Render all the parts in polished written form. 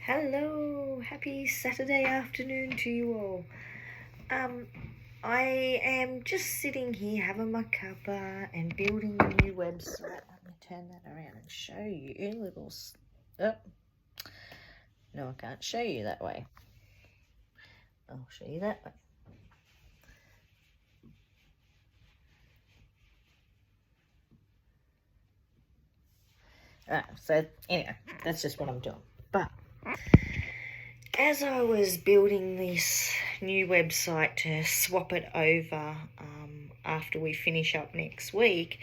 Hello, happy Saturday afternoon to you all. I am just sitting here having my cuppa and building a new website. Let me turn that around and show you little. Oh, no, I can't show you that way. I'll show you that way. So anyway, that's just what I'm doing. But as I was building this new website to swap it over after we finish up next week,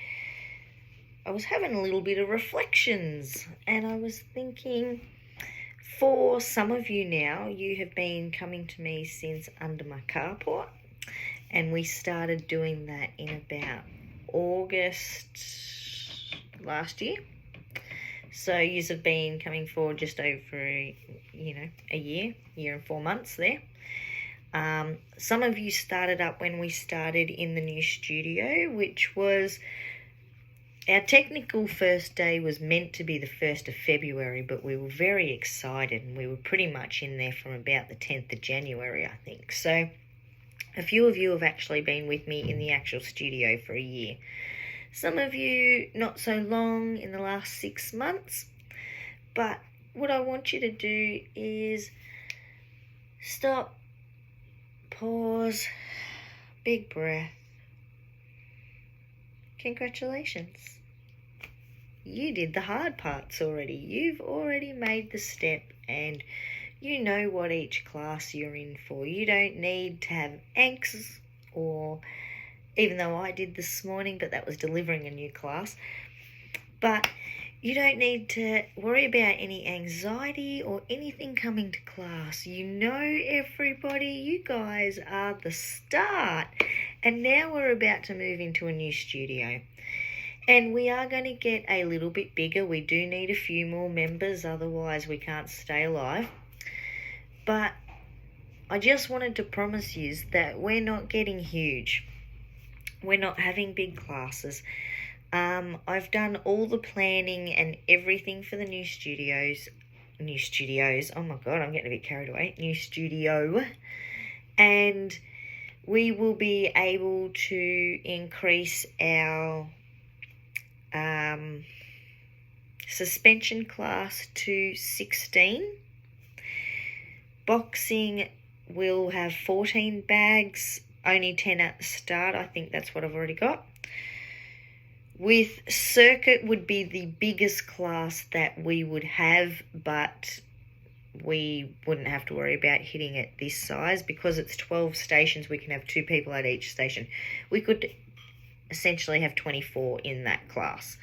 I was having a little bit of reflections, and I was thinking, for some of you now, you have been coming to me since under my carport, and we started doing that in about August last year. So you have been coming for just over, a year and 4 months there. Some of you started up when we started in the new studio, which was, our technical first day was meant to be the 1st of February, but we were very excited and we were pretty much in there from about the 10th of January, I think. So a few of you have actually been with me in the actual studio for a year. Some of you not so long, in the last 6 months. But what I want you to do is stop, pause, big breath. Congratulations. You did the hard parts already. You've already made the step and you know what each class you're in for. You don't need to have angst, or even though I did this morning, but that was delivering a new class. But you don't need to worry about any anxiety or anything coming to class. You know everybody. You guys are the start. And now we're about to move into a new studio. And we are going to get a little bit bigger. We do need a few more members, otherwise we can't stay alive. But I just wanted to promise you that we're not getting huge. We're not having big classes. I've done all the planning and everything for the new studios. Oh my God, I'm getting a bit carried away. New studio. And we will be able to increase our suspension class to 16. Boxing will have 14 bags, only 10 at the start. I think that's what I've already got. With circuit would be the biggest class that we would have, but we wouldn't have to worry about hitting it this size because it's 12 stations. We can have 2 people at each station. We could essentially have 24 in that class.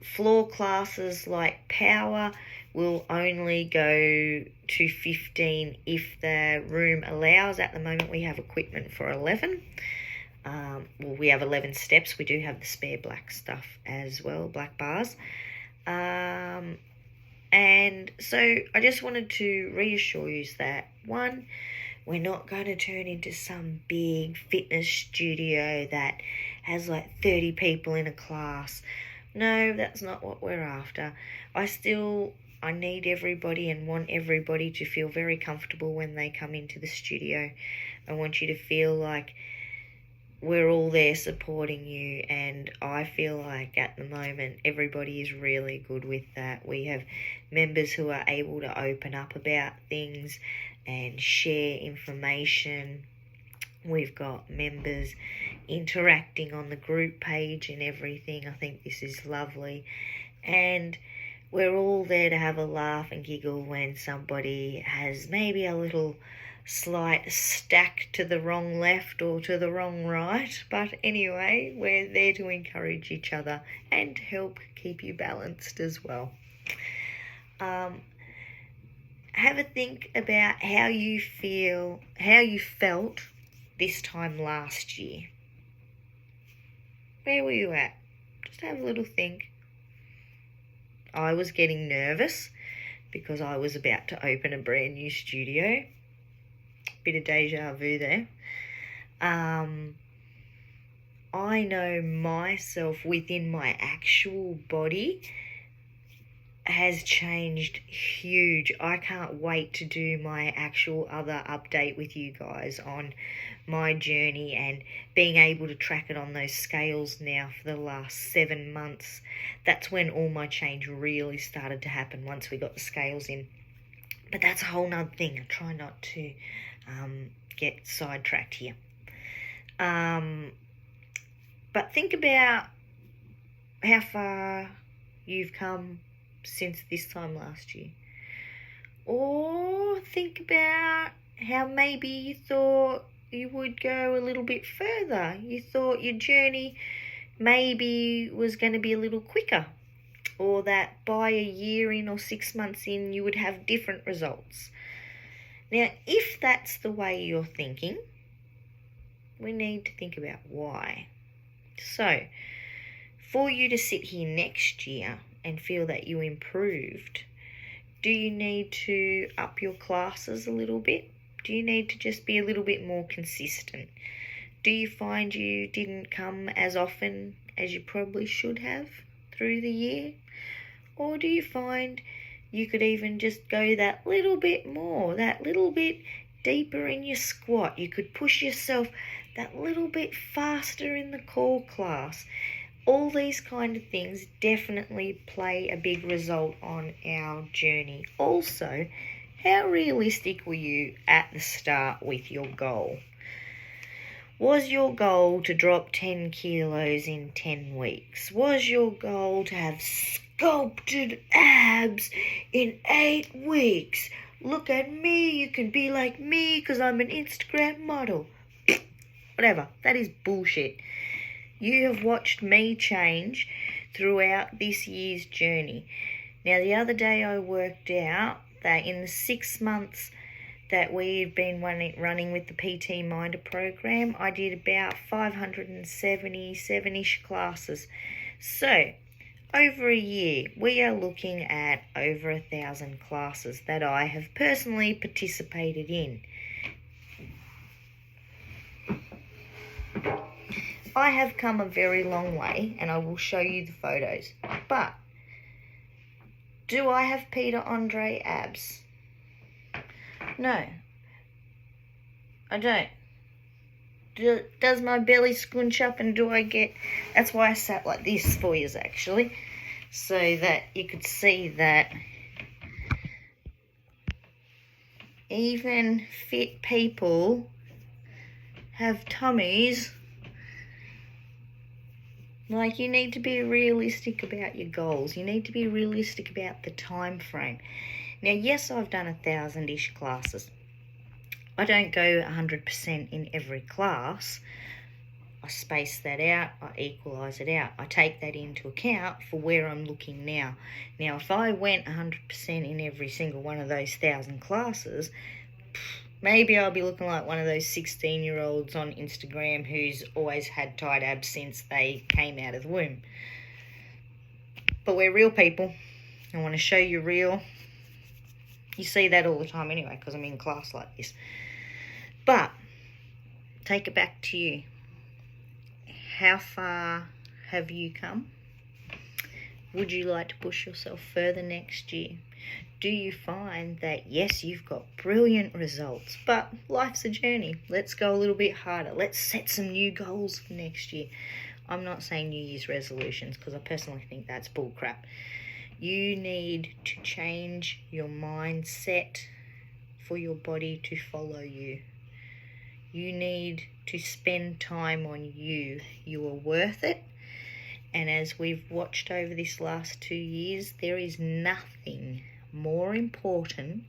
Floor classes like power will only go to 15 if the room allows. At the moment we have equipment for 11. We have 11 steps. We do have the spare black stuff as well, black bars. And so I just wanted to reassure you that, one, we're not going to turn into some big fitness studio that has like 30 people in a class. No, that's not what we're after. I need everybody and want everybody to feel very comfortable when they come into the studio. I want you to feel like we're all there supporting you, and I feel like at the moment everybody is really good with that. We have members who are able to open up about things and share information. We've got members interacting on the group page and everything. I think this is lovely. And we're all there to have a laugh and giggle when somebody has maybe a little slight stack to the wrong left or to the wrong right. But anyway, we're there to encourage each other and help keep you balanced as well. Have a think about how you felt this time last year. Where were you at? Just have a little think. I was getting nervous because I was about to open a brand new studio. Bit of deja vu there. I know myself within my actual body has changed huge. I can't wait to do my actual other update with you guys on my journey and being able to track it on those scales now for the last 7 months. That's when all my change really started to happen, once we got the scales in. But that's a whole nother thing. I try not to get sidetracked here. But think about how far you've come since this time last year. Or think about how maybe you thought you would go a little bit further. You thought your journey maybe was going to be a little quicker, or that by a year in or 6 months in you would have different results. Now, if that's the way you're thinking, we need to think about why. So, for you to sit here next year and feel that you improved, do you need to up your classes a little bit? Do you need to just be a little bit more consistent? Do you find you didn't come as often as you probably should have through the year? Or do you find you could even just go that little bit more, that little bit deeper in your squat? You could push yourself that little bit faster in the core class. All these kind of things definitely play a big result on our journey. Also, how realistic were you at the start with your goal? Was your goal to drop 10 kilos in 10 weeks? Was your goal to have sculpted abs in 8 weeks? Look at me, you can be like me because I'm an Instagram model. Whatever, that is bullshit. You have watched me change throughout this year's journey. Now, the other day I worked out that in the 6 months that we've been running with the PT Minder program, I did about 577-ish classes. So, over a year, we are looking at over 1,000 classes that I have personally participated in. I have come a very long way, and I will show you the photos. But do I have Peter Andre abs? No, I don't. Does my belly scrunch up and do I get... That's why I sat like this for you, actually, so that you could see that even fit people have tummies. Like, you need to be realistic about your goals. You need to be realistic about the time frame. Now, yes, I've done 1,000-ish classes. I don't go 100% in every class. I space that out. I equalise it out. I take that into account for where I'm looking now. Now, if I went 100% in every single one of those 1,000 classes, maybe I'll be looking like one of those 16-year-olds on Instagram who's always had tight abs since they came out of the womb. But we're real people. I want to show you real. You see that all the time anyway because I'm in class like this. But take it back to you. How far have you come? Would you like to push yourself further next year? Do you find that, yes, you've got brilliant results, but life's a journey. Let's go a little bit harder. Let's set some new goals for next year. I'm not saying New Year's resolutions because I personally think that's bullcrap. You need to change your mindset for your body to follow you. You need to spend time on you. You are worth it. And as we've watched over this last 2 years, there is nothing more important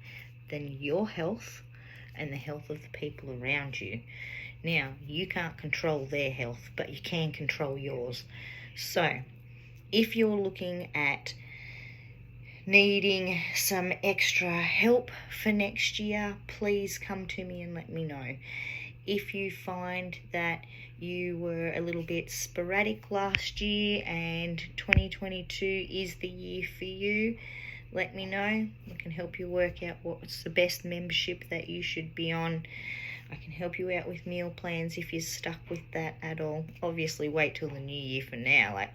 than your health and the health of the people around you. Now, you can't control their health, but you can control yours. So, if you're looking at needing some extra help for next year, please come to me and let me know. If you find that you were a little bit sporadic last year and 2022 is the year for you, let me know. I can help you work out what's the best membership that you should be on. I can help you out with meal plans if you're stuck with that at all. Obviously, wait till the new year for now. Like,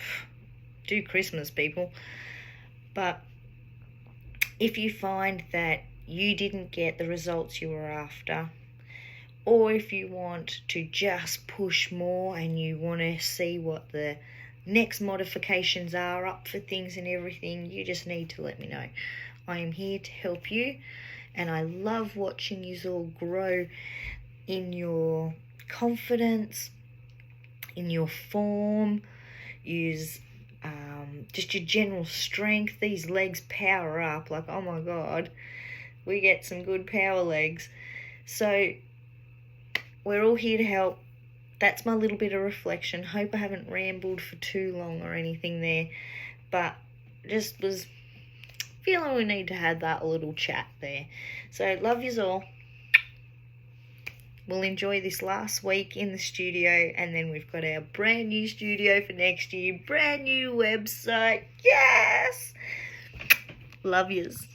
do Christmas, people. But If you find that you didn't get the results you were after, or if you want to just push more and you want to see what the next modifications are up for things and everything, you just need to let me know. I am here to help you, and I love watching you all grow in your confidence, in your form, use just your general strength. These legs power up, like, oh my God, we get some good power legs. So we're all here to help. That's my little bit of reflection. Hope I haven't rambled for too long or anything there, but just was feeling we need to have that little chat there. So love yous all. We'll enjoy this last week in the studio, and then we've got our brand new studio for next year, brand new website. Yes! Love yous.